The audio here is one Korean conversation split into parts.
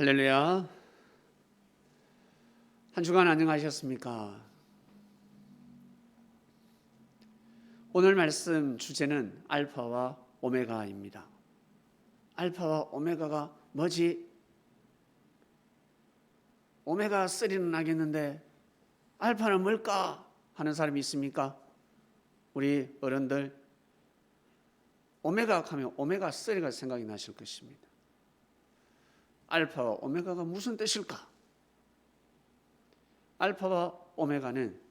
할렐루야. 한 주간 안녕하셨습니까? 오늘 말씀 주제는 알파와 오메가입니다. 알파와 오메가가 뭐지? 오메가 3는 나겠는데 알파는 뭘까? 하는 사람이 있습니까? 우리 어른들 오메가 하면 오메가 3가 생각이 나실 것입니다. 알파와 오메가가 무슨 뜻일까? 알파와 오메가는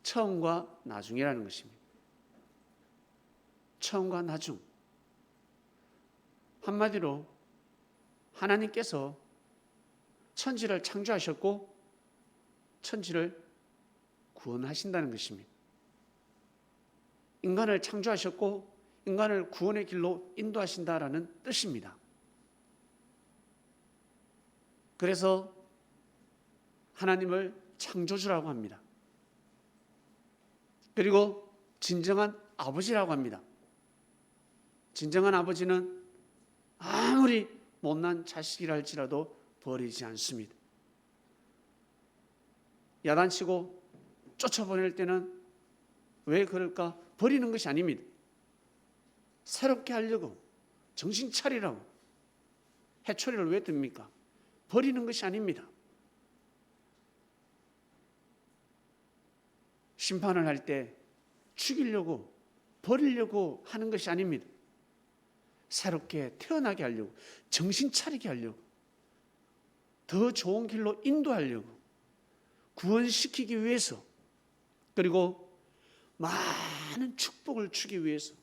처음과 나중이라는 것입니다. 처음과 나중. 한마디로 하나님께서 천지를 창조하셨고 천지를 구원하신다는 것입니다. 인간을 창조하셨고 인간을 구원의 길로 인도하신다라는 뜻입니다. 그래서 하나님을 창조주라고 합니다. 그리고 진정한 아버지라고 합니다. 진정한 아버지는 아무리 못난 자식이라 할지라도 버리지 않습니다. 야단치고 쫓아보낼 때는 왜 그럴까? 버리는 것이 아닙니다. 새롭게 하려고, 정신 차리라고. 해초리를 왜 듭니까? 버리는 것이 아닙니다. 심판을 할 때 죽이려고, 버리려고 하는 것이 아닙니다. 새롭게 태어나게 하려고, 정신 차리게 하려고, 더 좋은 길로 인도하려고, 구원시키기 위해서, 그리고 많은 축복을 주기 위해서.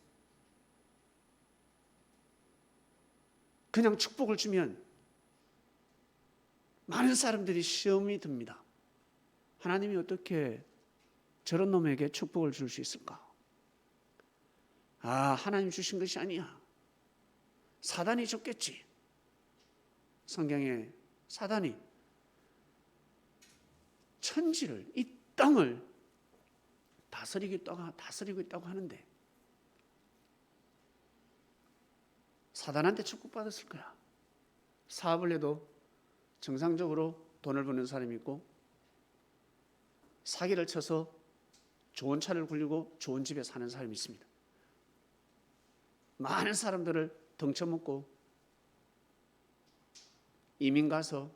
그냥 축복을 주면 많은 사람들이 시험이 듭니다. 하나님이 어떻게 저런 놈에게 축복을 줄 수 있을까? 하나님 주신 것이 아니야. 사단이 줬겠지. 성경에 사단이 천지를, 이 땅을 다스리고 있다고 하는데 사단한테 축복받았을 거야. 사업을 해도 정상적으로 돈을 버는 사람이 있고 사기를 쳐서 좋은 차를 굴리고 좋은 집에 사는 사람이 있습니다. 많은 사람들을 덩쳐먹고 이민 가서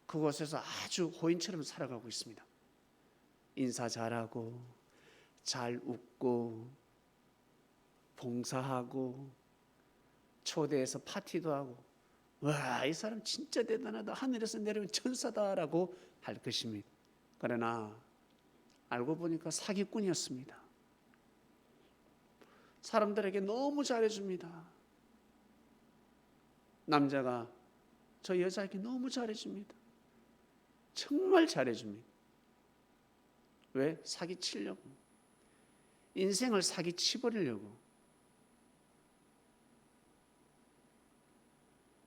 그곳에서 아주 호인처럼 살아가고 있습니다. 인사 잘하고 잘 웃고 봉사하고 초대해서 파티도 하고, 와, 이 사람 진짜 대단하다, 하늘에서 내려온 천사다라고 할 것입니다. 그러나 알고 보니까 사기꾼이었습니다. 사람들에게 너무 잘해줍니다. 남자가 저 여자에게 너무 잘해줍니다. 정말 잘해줍니다. 왜? 사기치려고. 인생을 사기치버리려고.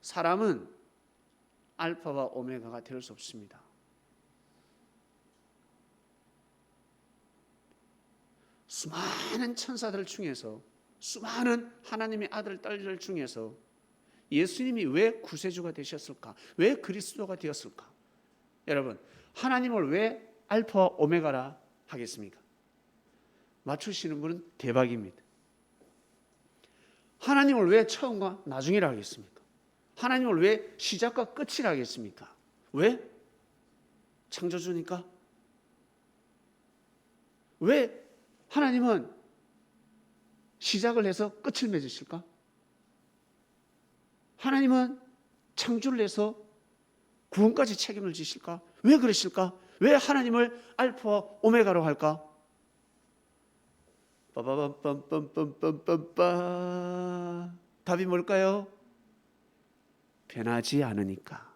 사람은 알파와 오메가가 될 수 없습니다. 수많은 천사들 중에서, 수많은 하나님의 아들, 딸들 중에서 예수님이 왜 구세주가 되셨을까? 왜 그리스도가 되었을까? 여러분, 하나님을 왜 알파와 오메가라 하겠습니까? 맞추시는 분은 대박입니다. 하나님을 왜 처음과 나중이라 하겠습니까? 하나님을 왜 시작과 끝이라 하겠습니까? 왜? 창조주니까? 왜 하나님은 시작을 해서 끝을 맺으실까? 하나님은 창조를 해서 구원까지 책임을 지실까? 왜 그러실까? 왜 하나님을 알파와 오메가로 할까? 빠바밤빰빰빰빰빰빰. 답이 뭘까요? 변하지 않으니까.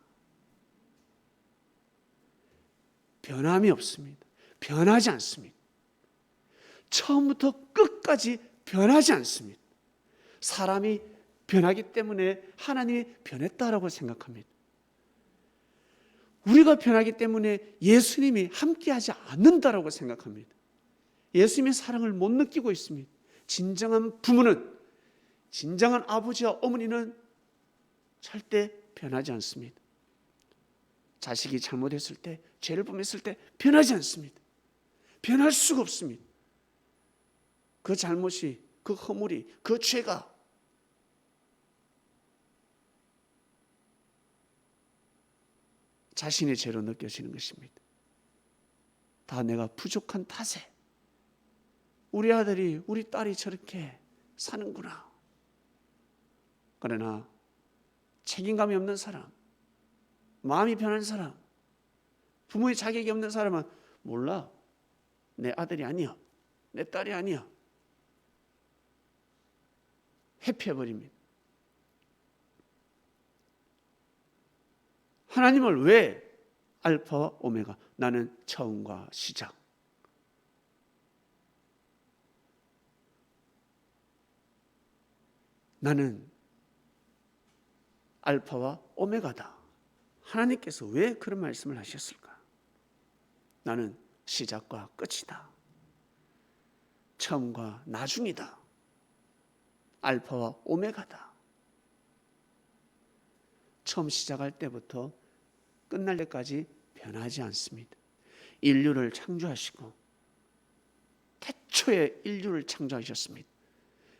변함이 없습니다. 변하지 않습니다. 처음부터 끝까지 변하지 않습니다. 사람이 변하기 때문에 하나님이 변했다라고 생각합니다. 우리가 변하기 때문에 예수님이 함께하지 않는다라고 생각합니다. 예수님의 사랑을 못 느끼고 있습니다. 진정한 부모는, 진정한 아버지와 어머니는 절대 변하지 않습니다. 자식이 잘못했을 때, 죄를 범했을 때 변하지 않습니다. 변할 수가 없습니다. 그 잘못이, 그 허물이, 그 죄가 자신의 죄로 느껴지는 것입니다. 다 내가 부족한 탓에 우리 아들이, 우리 딸이 저렇게 사는구나. 그러나 책임감이 없는 사람, 마음이 변한 사람, 부모의 자격이 없는 사람은 몰라. 내 아들이 아니야. 내 딸이 아니야. 회피해버립니다. 하나님을 왜 알파와 오메가, 나는 처음과 시작, 나는 알파와 오메가다. 하나님께서 왜 그런 말씀을 하셨을까? 나는 시작과 끝이다. 처음과 나중이다. 알파와 오메가다. 처음 시작할 때부터 끝날 때까지 변하지 않습니다. 인류를 창조하시고 태초에 인류를 창조하셨습니다.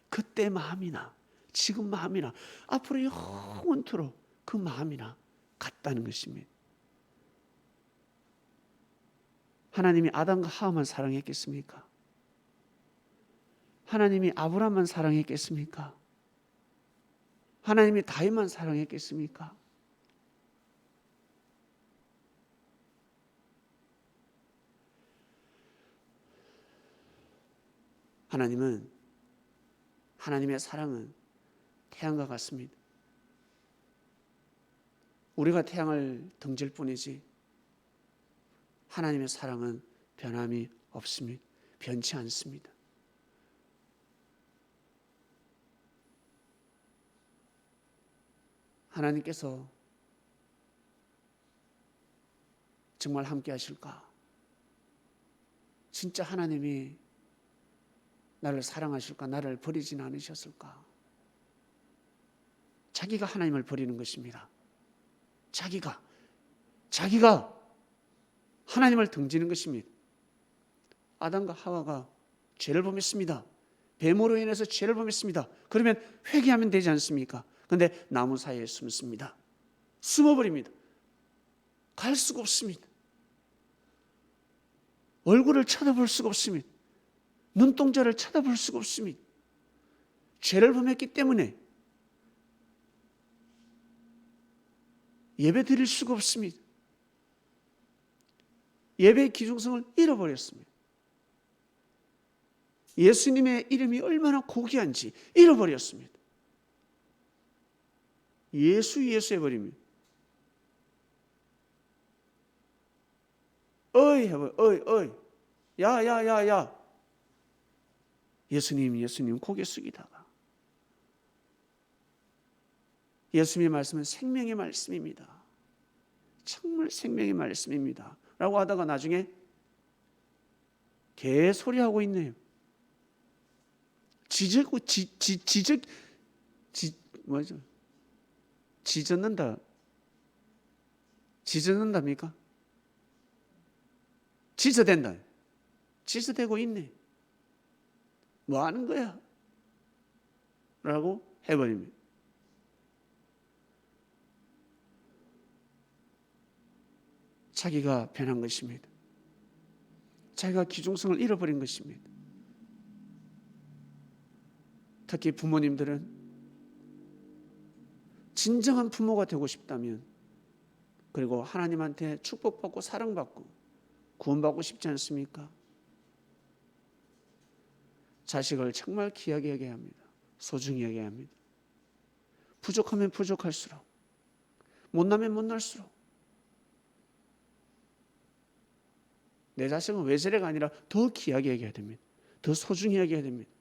그때 마음이나 지금 마음이나 앞으로 영원토록 그 마음이나 같다는 것입니다. 하나님이 아담과 하와만 사랑했겠습니까? 하나님이 아브라함만 사랑했겠습니까? 하나님이 다윗만 사랑했겠습니까? 하나님의 사랑은 태양과 같습니다. 우리가 태양을 등질 뿐이지 하나님의 사랑은 변함이 없습니다. 변치 않습니다. 하나님께서 정말 함께 하실까? 진짜 하나님이 나를 사랑하실까? 나를 버리진 않으셨을까? 자기가 하나님을 버리는 것입니다. 자기가 하나님을 등지는 것입니다. 아담과 하와가 죄를 범했습니다. 뱀으로 인해서 죄를 범했습니다. 그러면 회개하면 되지 않습니까? 그런데 나무 사이에 숨습니다. 숨어버립니다. 갈 수가 없습니다. 얼굴을 쳐다볼 수가 없습니다. 눈동자를 쳐다볼 수가 없습니다. 죄를 범했기 때문에 예배 드릴 수가 없습니다. 예배의 기중성을 잃어버렸습니다. 예수님의 이름이 얼마나 고귀한지 잃어버렸습니다. 예수 해버립니다. 어이 야야야야, 예수님 고개 숙이다가, 예수님의 말씀은 생명의 말씀입니다. 정말 생명의 말씀입니다 라고 하다가 나중에 개소리하고 있네요. 지젓는답니까? 지저댄다. 지저대고 있네. 뭐 하는 거야? 라고 해버립니다. 자기가 변한 것입니다. 자기가 기중성을 잃어버린 것입니다. 특히 부모님들은 진정한 부모가 되고 싶다면, 그리고 하나님한테 축복받고 사랑받고 구원받고 싶지 않습니까? 자식을 정말 귀하게 여겨야 합니다. 소중히 여겨야 합니다. 부족하면 부족할수록, 못나면 못날수록 내 자식은 왜 저래가 아니라 더 귀하게 여겨야 됩니다. 더 소중히 여겨야 됩니다.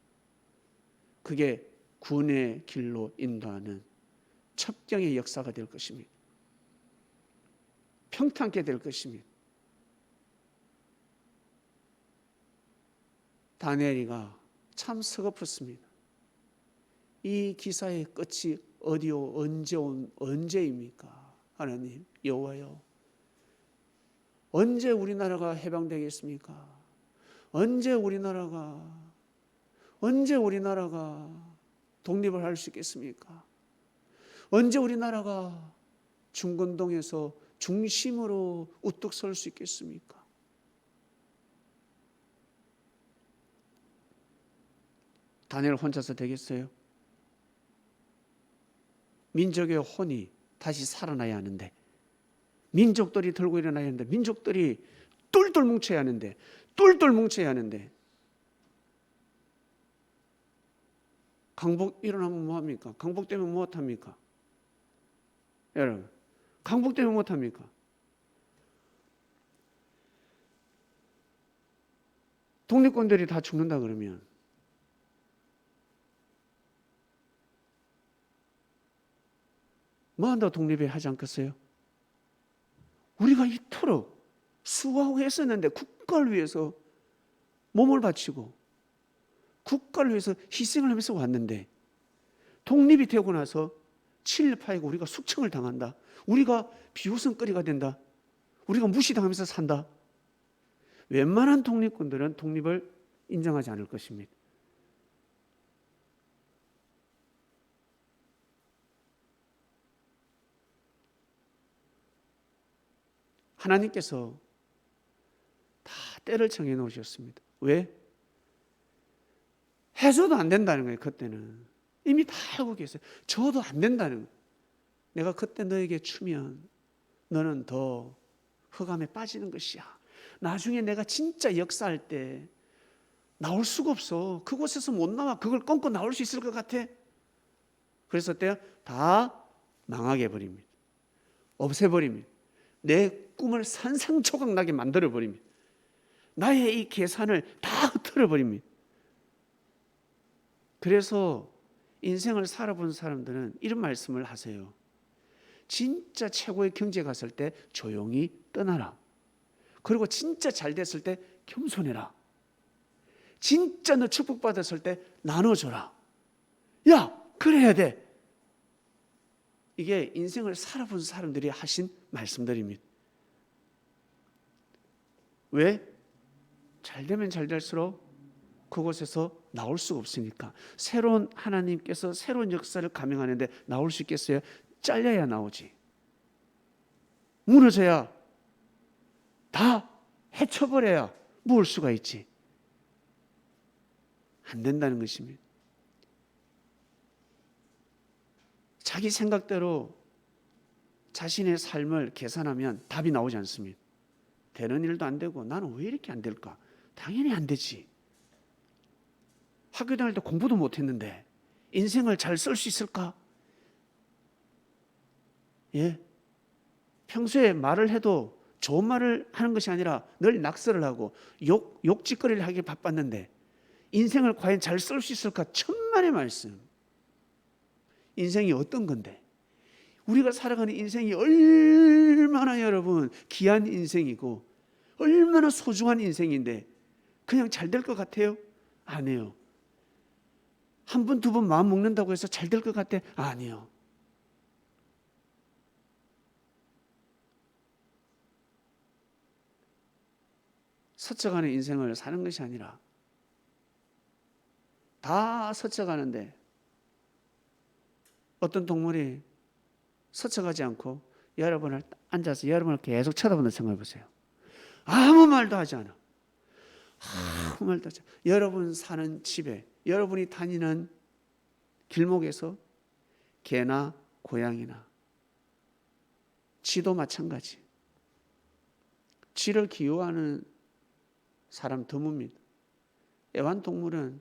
그게 구원의 길로 인도하는 첩경의 역사가 될 것입니다. 평탄케 될 것입니다. 다니엘이가 참 서글펐습니다. 이 기사의 끝이 어디요? 언제입니까? 하나님, 여호와여, 언제 우리나라가 해방되겠습니까? 언제 우리나라가 독립을 할 수 있겠습니까? 언제 우리나라가 중건동에서 중심으로 우뚝 설 수 있겠습니까? 다니엘 혼자서 되겠어요? 민족의 혼이 다시 살아나야 하는데, 민족들이 들고 일어나야 하는데, 민족들이 똘똘 뭉쳐야 하는데, 강복 일어나면 뭐합니까? 강복 때문에 무엇합니까? 여러분, 강복 때문에 무엇합니까? 독립군들이 다 죽는다 그러면 뭐한다고 독립에 하지 않겠어요? 우리가 이토록 수고하고 했었는데, 국가를 위해서 몸을 바치고 국가를 위해서 희생을 하면서 왔는데, 독립이 되고 나서 7.18이고 우리가 숙청을 당한다, 우리가 비웃음거리가 된다, 우리가 무시당하면서 산다. 웬만한 독립군들은 독립을 인정하지 않을 것입니다. 하나님께서 다 때를 정해 놓으셨습니다. 왜? 해줘도 안 된다는 거예요. 그때는 이미 다 알고 계세요. 줘도 안 된다는 거예요. 내가 그때 너에게 주면 너는 더 흑암에 빠지는 것이야. 나중에 내가 진짜 역사할 때 나올 수가 없어. 그곳에서 못 나와. 그걸 끊고 나올 수 있을 것 같아? 그래서 그때 다 망하게 해버립니다. 없애버립니다. 내 꿈을 산상조각나게 만들어버립니다. 나의 이 계산을 다 흐트러버립니다. 그래서 인생을 살아본 사람들은 이런 말씀을 하세요. 진짜 최고의 경지에 갔을 때 조용히 떠나라. 그리고 진짜 잘 됐을 때 겸손해라. 진짜 너 축복받았을 때 나눠줘라. 야, 그래야 돼. 이게 인생을 살아본 사람들이 하신 말씀들입니다. 왜? 잘 되면 잘 될수록 그곳에서 나올 수가 없으니까. 새로운 하나님께서 새로운 역사를 감행하는데 나올 수 있겠어요? 잘려야 나오지. 무너져야, 다 해쳐버려야 모을 수가 있지. 안 된다는 것입니다. 자기 생각대로 자신의 삶을 계산하면 답이 나오지 않습니다. 되는 일도 안 되고, 나는 왜 이렇게 안 될까? 당연히 안 되지. 학교 다닐 때 공부도 못했는데 인생을 잘 쓸 수 있을까? 예? 평소에 말을 해도 좋은 말을 하는 것이 아니라 늘 낙서를 하고 욕짓거리를 하기 바빴는데 인생을 과연 잘 쓸 수 있을까? 천만의 말씀. 인생이 어떤 건데? 우리가 살아가는 인생이 얼마나 여러분 귀한 인생이고 얼마나 소중한 인생인데 그냥 잘 될 것 같아요? 아니에요. 한 번, 두 번 마음 먹는다고 해서 잘 될 것 같아? 아니에요. 스쳐가는 인생을 사는 것이 아니라 다 스쳐가는데 어떤 동물이 스쳐가지 않고 여러분을 앉아서 여러분을 계속 쳐다보는 생각해 보세요. 아무 말도 하지 않아. 아무 말도 하지 않아. 여러분 사는 집에, 여러분이 다니는 길목에서 개나 고양이나 쥐도 마찬가지. 쥐를 귀여워하는 사람 드뭅니다. 애완동물은,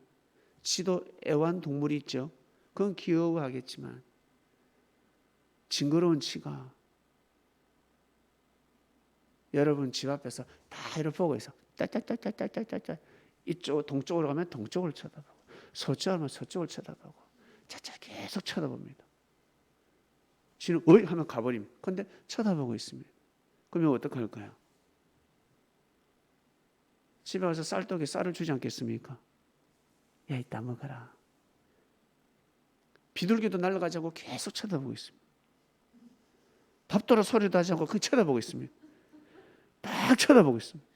쥐도 애완동물이 있죠. 그건 귀여워하겠지만 징그러운 쥐가 여러분 집 앞에서 다 이렇게 보고 있어. 짜짜짜짜짜짜짜. 이쪽 동쪽으로 가면 동쪽을 쳐다보고, 서쪽으로 가면 서쪽을 쳐다보고, 차차 계속 쳐다봅니다. 쥐는 어이 하면 가버립니다. 그런데 쳐다보고 있습니다. 그러면 어떻게 할까요? 집에 가서 쌀떡에 쌀을 주지 않겠습니까? 야, 이따 먹어라. 비둘기도 날아가지 않고 계속 쳐다보고 있습니다. 밥도라 소리도 하지 않고 그냥 쳐다보고 있습니다. 딱 쳐다보고 있습니다.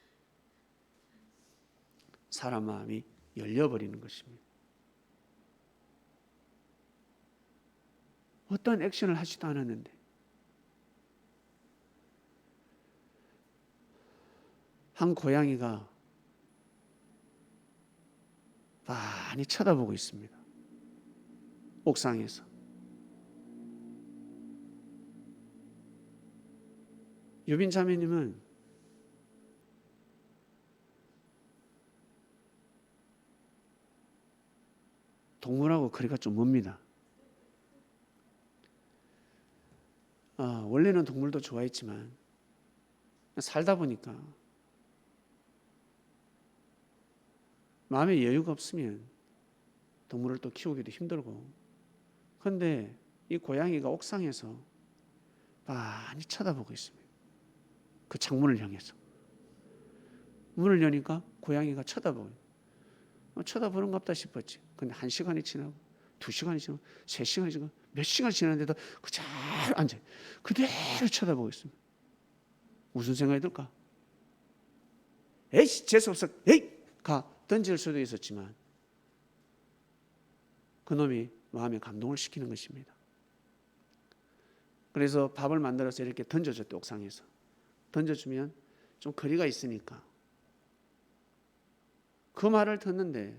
사람 마음이 열려버리는 것입니다. 어떤 액션을 하지도 않았는데 한 고양이가 많이 쳐다보고 있습니다. 옥상에서. 유빈 자매님은 동물하고 거리가 좀 멉니다. 원래는 동물도 좋아했지만 살다 보니까 마음에 여유가 없으면 동물을 또 키우기도 힘들고, 그런데 이 고양이가 옥상에서 많이 쳐다보고 있습니다. 그 창문을 향해서. 문을 여니까 고양이가 쳐다보고, 쳐다보는갑다 싶었지. 근데 1시간이 지나고 2시간이 지나고 3시간이 지나고 몇 시간이 지났는데도 그대로 앉아요. 그대로 쳐다보고 있습니다. 무슨 생각이 들까? 에이씨 재수없어, 에이! 가 던질 수도 있었지만 그놈이 마음에 감동을 시키는 것입니다. 그래서 밥을 만들어서 이렇게 던져줬대. 옥상에서 던져주면 좀 거리가 있으니까 그 말을 듣는데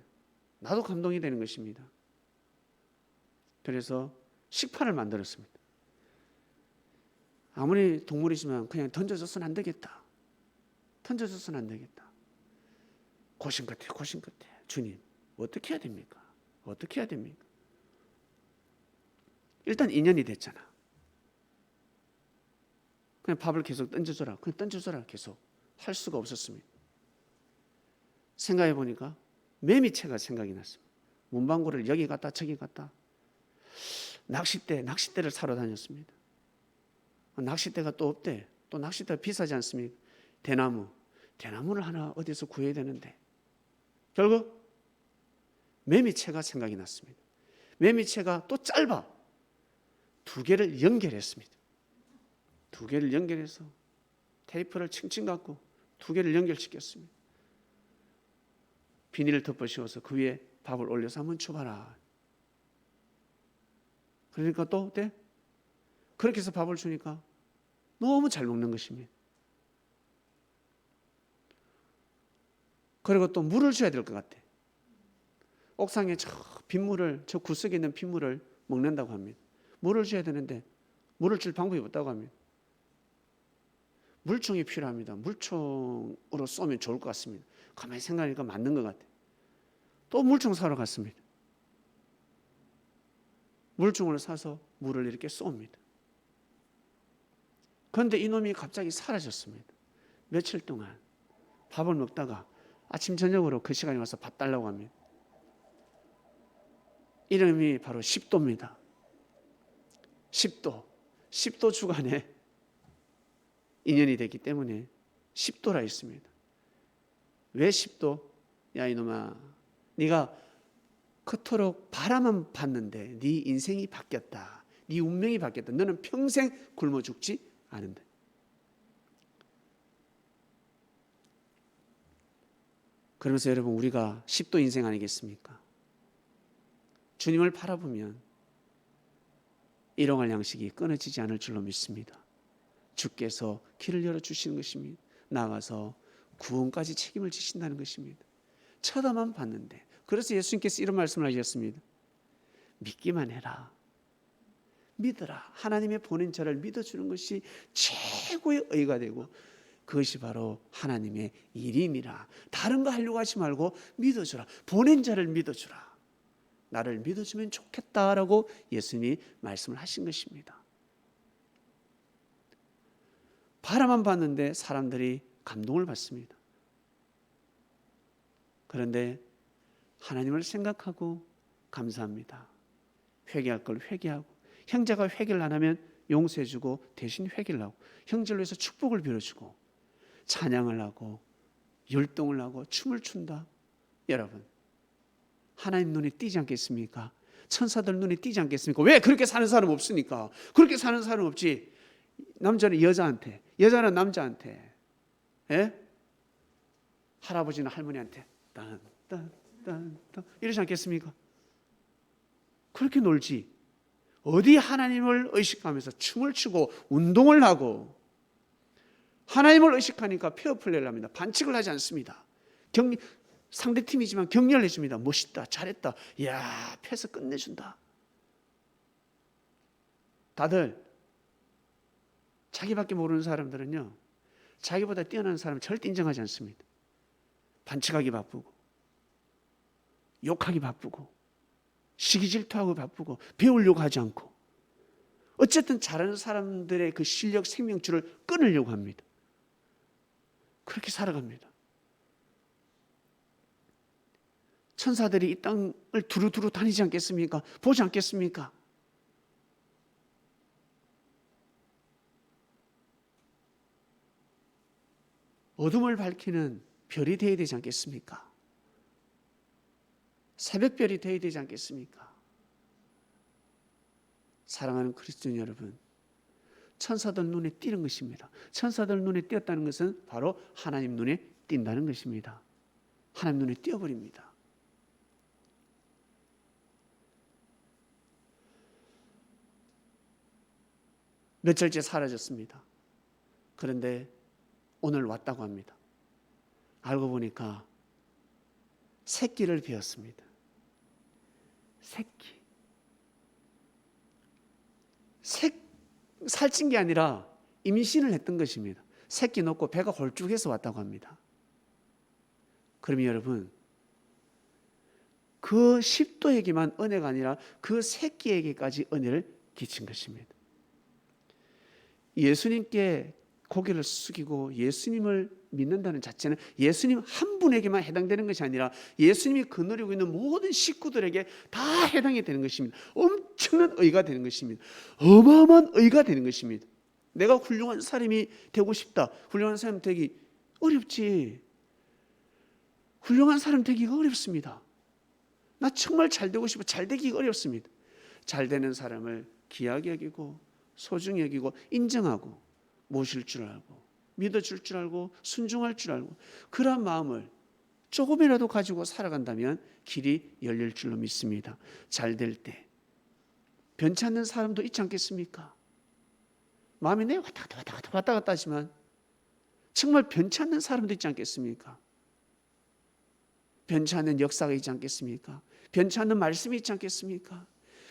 나도 감동이 되는 것입니다. 그래서 식판을 만들었습니다. 아무리 동물이지만 그냥 던져줘서는 안 되겠다. 던져줘서는 안 되겠다. 고심 끝에 주님 어떻게 해야 됩니까? 어떻게 해야 됩니까? 일단 인연이 됐잖아. 그냥 밥을 계속 던져줘라. 그냥 던져줘라. 계속 할 수가 없었습니다. 생각해 보니까 매미채가 생각이 났습니다. 문방구를 여기 갔다 저기 갔다 낚싯대를 사러 다녔습니다. 낚싯대가 또 없대. 또 낚싯대가 비싸지 않습니까? 대나무를 하나 어디서 구해야 되는데 결국 매미채가 생각이 났습니다. 매미채가 또 짧아. 2개를 연결했습니다. 2개를 연결해서 테이프를 칭칭 갖고 2개를 연결시켰습니다. 비닐을 덮어 씌워서 그 위에 밥을 올려서 한번 줘봐라. 그러니까 또 어때? 그렇게 해서 밥을 주니까 너무 잘 먹는 것입니다. 그리고 또 물을 줘야 될 것 같아. 옥상에 저 빗물을, 저 구석에 있는 빗물을 먹는다고 합니다. 물을 줘야 되는데 물을 줄 방법이 없다고 합니다. 물총이 필요합니다. 물총으로 쏘면 좋을 것 같습니다. 가만히 생각하니까 맞는 것 같아요. 또 물총 사러 갔습니다. 물총을 사서 물을 이렇게 쏩니다. 그런데 이놈이 갑자기 사라졌습니다. 며칠 동안 밥을 먹다가 아침 저녁으로 그 시간에 와서 밥 달라고 합니다. 이름이 바로 10도입니다. 10도 주간에 인연이 됐기 때문에 10도라 있습니다. 왜 10도? 야 이놈아, 네가 그토록 바라만 봤는데 네 인생이 바뀌었다. 네 운명이 바뀌었다. 너는 평생 굶어 죽지 않은다. 그러면서 여러분, 우리가 10도 인생 아니겠습니까? 주님을 바라보면 일용할 양식이 끊어지지 않을 줄로 믿습니다. 주께서 길을 열어주시는 것입니다. 나아가서 구원까지 책임을 지신다는 것입니다. 쳐다만 봤는데, 그래서 예수님께서 이런 말씀을 하셨습니다. 믿기만 해라. 믿어라. 하나님의 보낸 자를 믿어주는 것이 최고의 의가 되고 그것이 바로 하나님의 일임이라. 다른 거 하려고 하지 말고 믿어주라. 보낸 자를 믿어주라. 나를 믿어주면 좋겠다라고 예수님이 말씀을 하신 것입니다. 바라만 봤는데 사람들이 감동을 받습니다. 그런데 하나님을 생각하고 감사합니다. 회개할 걸 회개하고, 형제가 회개를 안 하면 용서해주고 대신 회개를 하고, 형제를 위해서 축복을 빌어주고, 찬양을 하고 율동을 하고 춤을 춘다. 여러분, 하나님 눈에 띄지 않겠습니까? 천사들 눈에 띄지 않겠습니까? 왜? 그렇게 사는 사람 없으니까. 그렇게 사는 사람 없지. 남자는 여자한테, 여자는 남자한테, 예? 할아버지는 할머니한테 딴딴딴딴 이러지 않겠습니까? 그렇게 놀지. 어디 하나님을 의식하면서 춤을 추고 운동을 하고, 하나님을 의식하니까 페어플레이를 합니다. 반칙을 하지 않습니다. 상대팀이지만 격려를 해줍니다. 멋있다, 잘했다, 이야, 패스 끝내준다. 다들 자기밖에 모르는 사람들은요, 자기보다 뛰어난 사람을 절대 인정하지 않습니다. 반칙하기 바쁘고, 욕하기 바쁘고, 시기 질투하고 바쁘고, 배우려고 하지 않고, 어쨌든 잘하는 사람들의 그 실력, 생명줄을 끊으려고 합니다. 그렇게 살아갑니다. 천사들이 이 땅을 두루두루 다니지 않겠습니까? 보지 않겠습니까? 어둠을 밝히는 별이 되어야 되지 않겠습니까? 새벽별이 되어야 되지 않겠습니까? 사랑하는 그리스도인 여러분, 천사들 눈에 띄는 것입니다. 천사들 눈에 띄었다는 것은 바로 하나님 눈에 띈다는 것입니다. 하나님 눈에 띄어버립니다. 며칠째 사라졌습니다. 그런데 오늘 왔다고 합니다. 알고 보니까 새끼를 베었습니다. 새끼. 살찐 게 아니라 임신을 했던 것입니다. 새끼 놓고 배가 홀쭉해서 왔다고 합니다. 그러면 여러분, 그 10도에게만 은혜가 아니라 그 새끼에게까지 은혜를 끼친 것입니다. 예수님께 고개를 숙이고 예수님을 믿는다는 자체는 예수님 한 분에게만 해당되는 것이 아니라 예수님이 거느리고 있는 모든 식구들에게 다 해당이 되는 것입니다. 엄청난 의가 되는 것입니다. 어마어마한 의가 되는 것입니다. 내가 훌륭한 사람이 되고 싶다. 훌륭한 사람 되기 어렵지. 훌륭한 사람 되기가 어렵습니다. 나 정말 잘 되고 싶어. 잘 되기가 어렵습니다. 잘 되는 사람을 귀하게 여기고 소중히 여기고 인정하고 모실 줄 알고 믿어줄 줄 알고 순종할 줄 알고, 그런 마음을 조금이라도 가지고 살아간다면 길이 열릴 줄로 믿습니다. 잘 될 때 변치 않는 사람도 있지 않겠습니까? 마음이 내 왔다 갔다 하지만 정말 변치 않는 사람도 있지 않겠습니까? 변치 않는 역사가 있지 않겠습니까? 변치 않는 말씀이 있지 않겠습니까?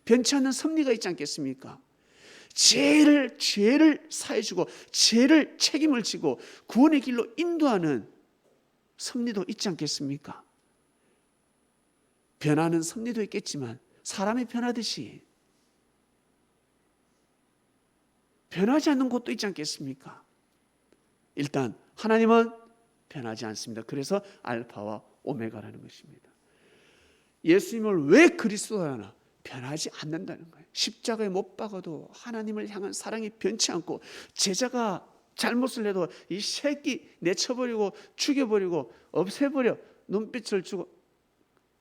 변치 않는 섭리가 있지 않겠습니까? 죄를 사해주고 죄를 책임을 지고 구원의 길로 인도하는 섭리도 있지 않겠습니까? 변하는 섭리도 있겠지만 사람이 변하듯이 변하지 않는 곳도 있지 않겠습니까? 일단 하나님은 변하지 않습니다. 그래서 알파와 오메가라는 것입니다. 예수님을 왜 그리스도라 하나? 변하지 않는다는 거예요. 십자가에 못 박아도 하나님을 향한 사랑이 변치 않고, 제자가 잘못을 해도 이 새끼 내쳐버리고 죽여버리고 없애버려 눈빛을 주고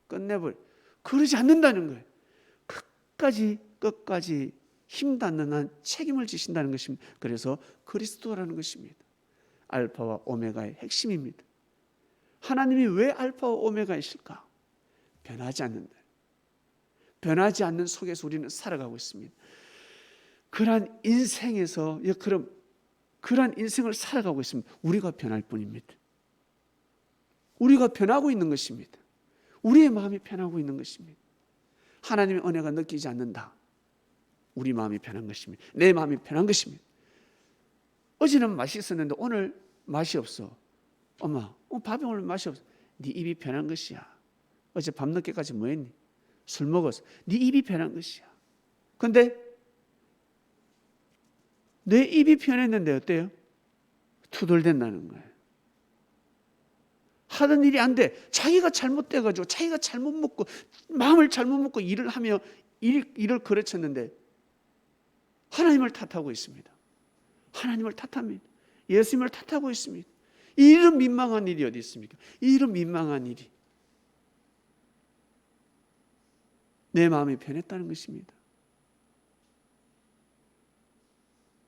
끝내버려, 그러지 않는다는 거예요. 끝까지 힘닿는 한 책임을 지신다는 것입니다. 그래서 그리스도라는 것입니다. 알파와 오메가의 핵심입니다. 하나님이 왜 알파와 오메가이실까? 변하지 않는다. 변하지 않는 속에서 우리는 살아가고 있습니다. 그러한 인생에서, 그러한 인생을 살아가고 있습니다. 우리가 변할 뿐입니다. 우리가 변하고 있는 것입니다. 우리의 마음이 변하고 있는 것입니다. 하나님의 은혜가 느끼지 않는다. 우리 마음이 변한 것입니다. 내 마음이 변한 것입니다. 어제는 맛있었는데 오늘 맛이 없어. 엄마, 밥이 오늘 맛이 없어. 네 입이 변한 것이야. 어제 밤늦게까지 뭐 했니? 술 먹었어. 네 입이 변한 것이야. 그런데 내 입이 변했는데 어때요? 투덜댄다는 거예요. 하던 일이 안 돼. 자기가 잘못돼가지고 자기가 잘못 먹고 마음을 잘못 먹고 일을 하며 일을 거르쳤는데 하나님을 탓하고 있습니다. 하나님을 탓합니다. 예수님을 탓하고 있습니다. 이런 민망한 일이 어디 있습니까? 이런 민망한 일이. 내 마음이 변했다는 것입니다.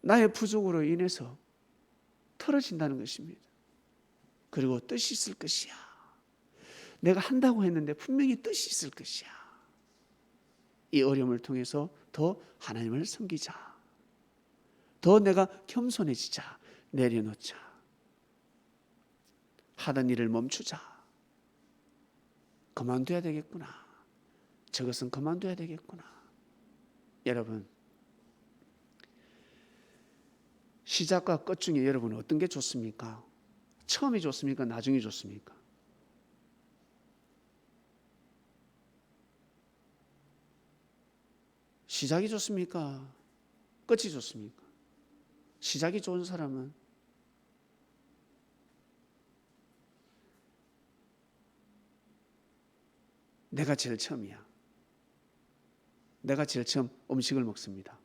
나의 부족으로 인해서 틀어진다는 것입니다. 그리고 뜻이 있을 것이야. 내가 한다고 했는데 분명히 뜻이 있을 것이야. 이 어려움을 통해서 더 하나님을 섬기자. 더 내가 겸손해지자. 내려놓자. 하던 일을 멈추자. 그만둬야 되겠구나. 저것은 그만둬야 되겠구나. 여러분, 시작과 끝 중에 여러분은 어떤 게 좋습니까? 처음이 좋습니까? 나중이 좋습니까? 시작이 좋습니까? 끝이 좋습니까? 시작이 좋은 사람은 내가 제일 처음이야. 내가 제일 처음 음식을 먹습니다.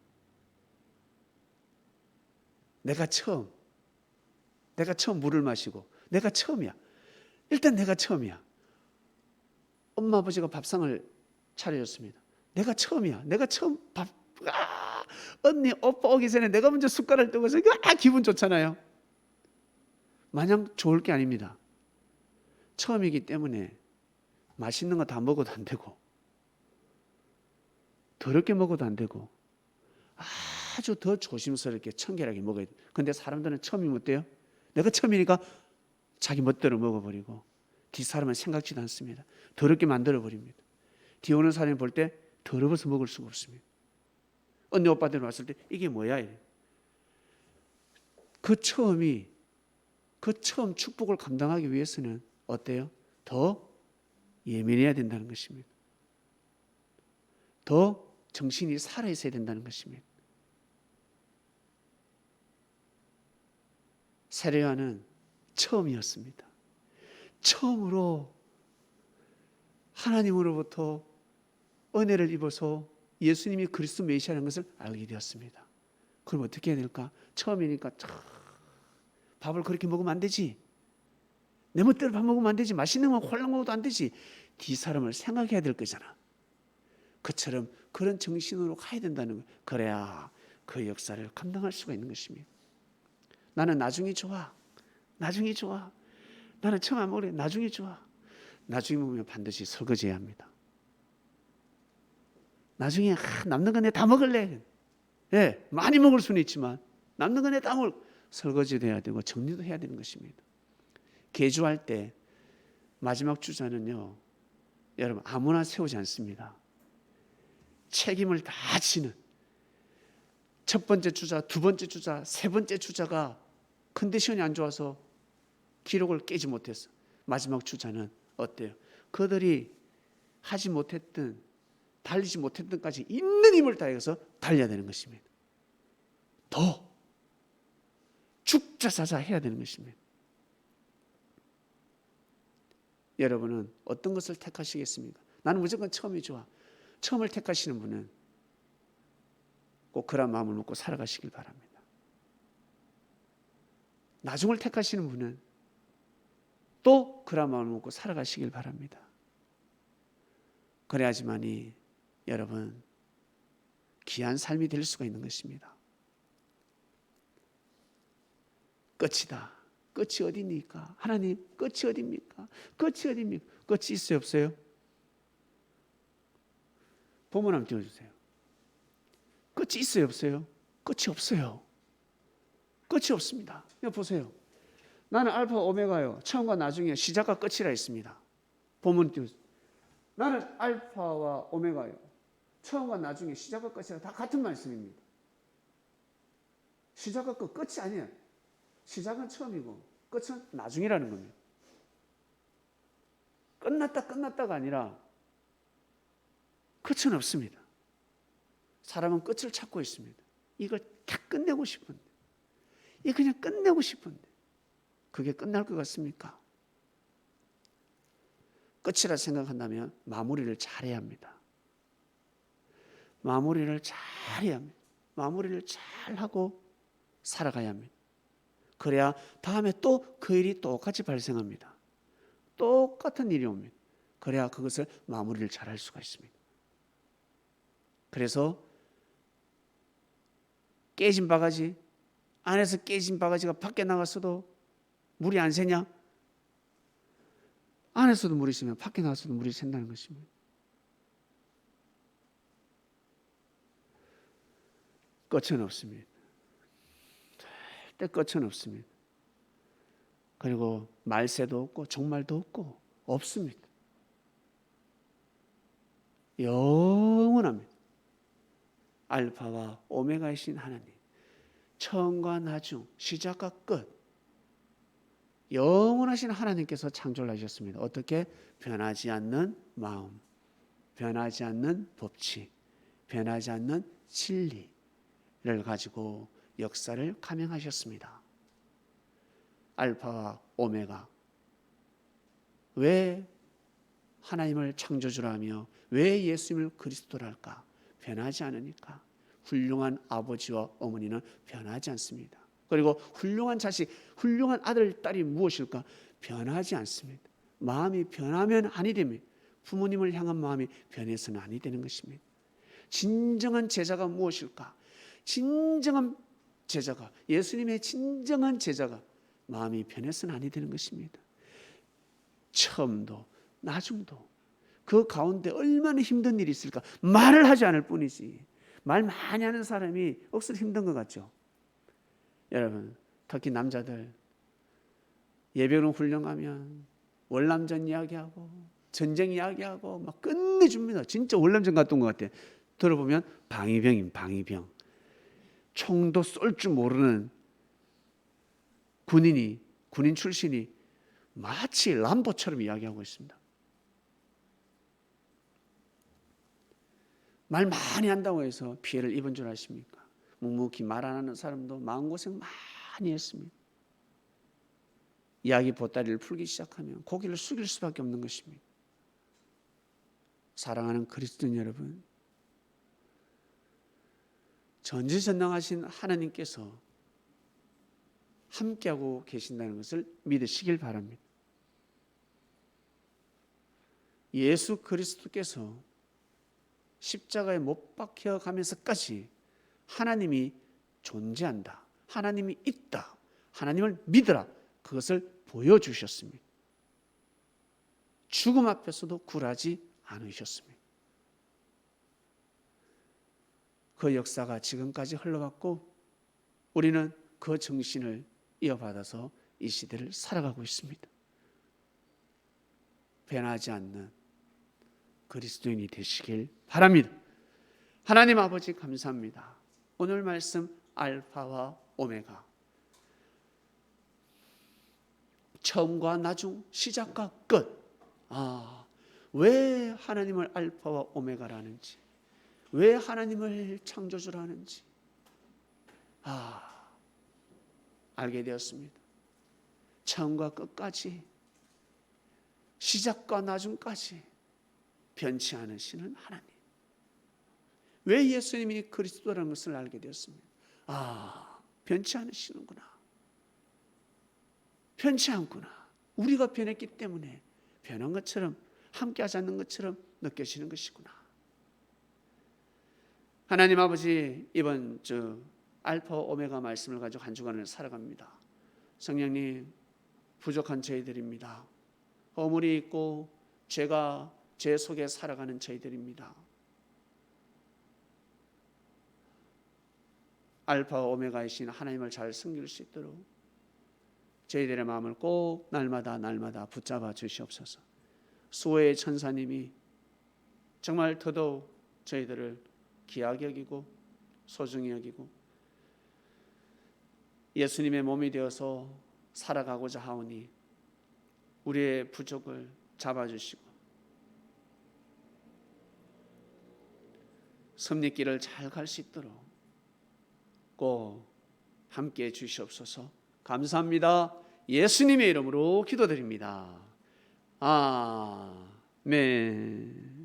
내가 처음 물을 마시고 내가 처음이야. 일단 내가 처음이야. 엄마 아버지가 밥상을 차려줬습니다. 내가 처음이야. 내가 처음 언니 오빠 오기 전에 내가 먼저 숟가락을 뜨고서 기분 좋잖아요. 마냥 좋을 게 아닙니다. 처음이기 때문에 맛있는 거 다 먹어도 안 되고 더럽게 먹어도 안 되고 아주 더 조심스럽게 청결하게 먹어야 돼. 근데 사람들은 처음이면 어때요? 내가 처음이니까 자기 멋대로 먹어버리고 뒷사람은 생각지도 않습니다. 더럽게 만들어버립니다. 뒤에 오는 사람이 볼 때 더러워서 먹을 수가 없습니다. 언니 오빠들 왔을 때 이게 뭐야? 이래. 그 처음 축복을 감당하기 위해서는 어때요? 더 예민해야 된다는 것입니다. 더 정신이 살아있어야 된다는 것입니다. 세례요한은 처음이었습니다. 처음으로 하나님으로부터 은혜를 입어서 예수님이 그리스도 메시아라는 것을 알게 되었습니다. 그럼 어떻게 해야 될까? 처음이니까 밥을 그렇게 먹으면 안 되지. 내 멋대로 밥 먹으면 안 되지. 맛있는 거 홀랑 먹어도 안 되지. 뒷사람을 생각해야 될 거잖아. 그처럼 그런 정신으로 가야 된다는 거예요. 그래야 그 역사를 감당할 수가 있는 것입니다. 나는 나중이 좋아. 나중이 좋아. 나는 처음 안 먹으래. 나중이 좋아. 나중에 먹으면 반드시 설거지해야 합니다. 나중에 남는 거 내 다 먹을래. 예, 많이 먹을 수는 있지만 남는 거 내 다 먹을. 설거지도 해야 되고 정리도 해야 되는 것입니다. 계주할 때 마지막 주자는요, 여러분 아무나 세우지 않습니다. 책임을 다 지는 첫 번째 주자, 두 번째 주자, 세 번째 주자가 컨디션이 안 좋아서 기록을 깨지 못했어. 마지막 주자는 어때요? 그들이 하지 못했던, 달리지 못했던 까지 있는 힘을 다해서 달려야 되는 것입니다. 더 죽자 사자 해야 되는 것입니다. 여러분은 어떤 것을 택하시겠습니까? 나는 무조건 처음이 좋아. 처음을 택하시는 분은 꼭 그런 마음을 먹고 살아가시길 바랍니다. 나중을 택하시는 분은 또 그런 마음을 먹고 살아가시길 바랍니다. 그래야지만이 여러분 귀한 삶이 될 수가 있는 것입니다. 끝이다. 끝이 어디입니까? 하나님, 끝이 어디입니까? 끝이 어디입니까? 끝이 있어요, 없어요? 본문 한번 띄워주세요. 끝이 있어요, 없어요? 끝이 없어요. 끝이 없습니다. 여기 보세요. 나는 알파 오메가요. 처음과 나중에 시작과 끝이라 있습니다. 본문 띄워주세요. 나는 알파와 오메가요. 처음과 나중에 시작과 끝이라 다 같은 말씀입니다. 시작과 끝, 끝이 아니에요. 시작은 처음이고 끝은 나중이라는 겁니다. 끝났다가 아니라 끝은 없습니다. 사람은 끝을 찾고 있습니다. 이걸 다 끝내고 싶은데, 이 그냥 끝내고 싶은데 그게 끝날 것 같습니까? 끝이라 생각한다면 마무리를 잘해야 합니다. 마무리를 잘해야 합니다. 마무리를 잘하고 살아가야 합니다. 그래야 다음에 또 그 일이 똑같이 발생합니다. 똑같은 일이 옵니다. 그래야 그것을 마무리를 잘할 수가 있습니다. 그래서 깨진 바가지, 안에서 깨진 바가지가 밖에 나갔어도 물이 안 새냐? 안에서도 물이 새면 밖에 나갔어도 물이 샌다는 것입니다. 끝은 없습니다. 절대 끝은 없습니다. 그리고 말세도 없고 종말도 없고 없습니다. 영원합니다. 알파와 오메가이신 하나님, 처음과 나중, 시작과 끝, 영원하신 하나님께서 창조를 하셨습니다. 어떻게? 변하지 않는 마음, 변하지 않는 법칙, 변하지 않는 진리를 가지고 역사를 감행하셨습니다. 알파와 오메가, 왜 하나님을 창조주라며 왜 예수님을 그리스도랄까? 변하지 않으니까. 훌륭한 아버지와 어머니는 변하지 않습니다. 그리고 훌륭한 자식, 훌륭한 아들, 딸이 무엇일까? 변하지 않습니다. 마음이 변하면 아니 됩니다. 부모님을 향한 마음이 변해서는 아니 되는 것입니다. 진정한 제자가 무엇일까? 진정한 제자가, 예수님의 진정한 제자가 마음이 변해서는 아니 되는 것입니다. 처음도 나중도 그 가운데 얼마나 힘든 일이 있을까? 말을 하지 않을 뿐이지. 말 많이 하는 사람이 억수로 힘든 것 같죠? 여러분, 특히 남자들 예배로 훈련하면 월남전 이야기하고 전쟁 이야기하고 막 끝내줍니다. 진짜 월남전 갔던 것 같아. 들어보면 방위병임, 방위병. 총도 쏠 줄 모르는 군인 출신이 마치 람보처럼 이야기하고 있습니다. 말 많이 한다고 해서 피해를 입은 줄 아십니까? 묵묵히 말 안 하는 사람도 마음고생 많이 했습니다. 이야기 보따리를 풀기 시작하면 고개를 숙일 수밖에 없는 것입니다. 사랑하는 그리스도인 여러분, 전지전능하신 하나님께서 함께하고 계신다는 것을 믿으시길 바랍니다. 예수 그리스도께서 십자가에 못 박혀 가면서까지 하나님이 존재한다, 하나님이 있다, 하나님을 믿으라, 그것을 보여주셨습니다. 죽음 앞에서도 굴하지 않으셨습니다. 그 역사가 지금까지 흘러갔고 우리는 그 정신을 이어받아서 이 시대를 살아가고 있습니다. 변하지 않는 그리스도인이 되시길 바랍니다. 하나님 아버지 감사합니다. 오늘 말씀 알파와 오메가, 처음과 나중, 시작과 끝. 왜 하나님을 알파와 오메가라는지, 왜 하나님을 창조주라는지 알게 되었습니다. 처음과 끝까지, 시작과 나중까지 변치 않으시는 하나님, 왜 예수님이 그리스도라는 것을 알게 되었습니다. 변치 않으시는구나, 변치 않구나. 우리가 변했기 때문에 변한 것처럼, 함께하지 않는 것처럼 느껴지는 것이구나. 하나님 아버지, 이번 주 알파 오메가 말씀을 가지고 한 주간을 살아갑니다. 성령님, 부족한 저희들입니다. 허물이 있고 죄가 죄 속에 살아가는 저희들입니다. 알파와 오메가이신 하나님을 잘 섬길 수 있도록 저희들의 마음을 꼭 날마다 붙잡아 주시옵소서. 수호의 천사님이 정말 더더욱 저희들을 귀하게 여기고 소중히 여기고 예수님의 몸이 되어서 살아가고자 하오니 우리의 부족을 잡아주시고 섭리길을 잘 갈 수 있도록 꼭 함께해 주시옵소서. 감사합니다. 예수님의 이름으로 기도드립니다. 아멘.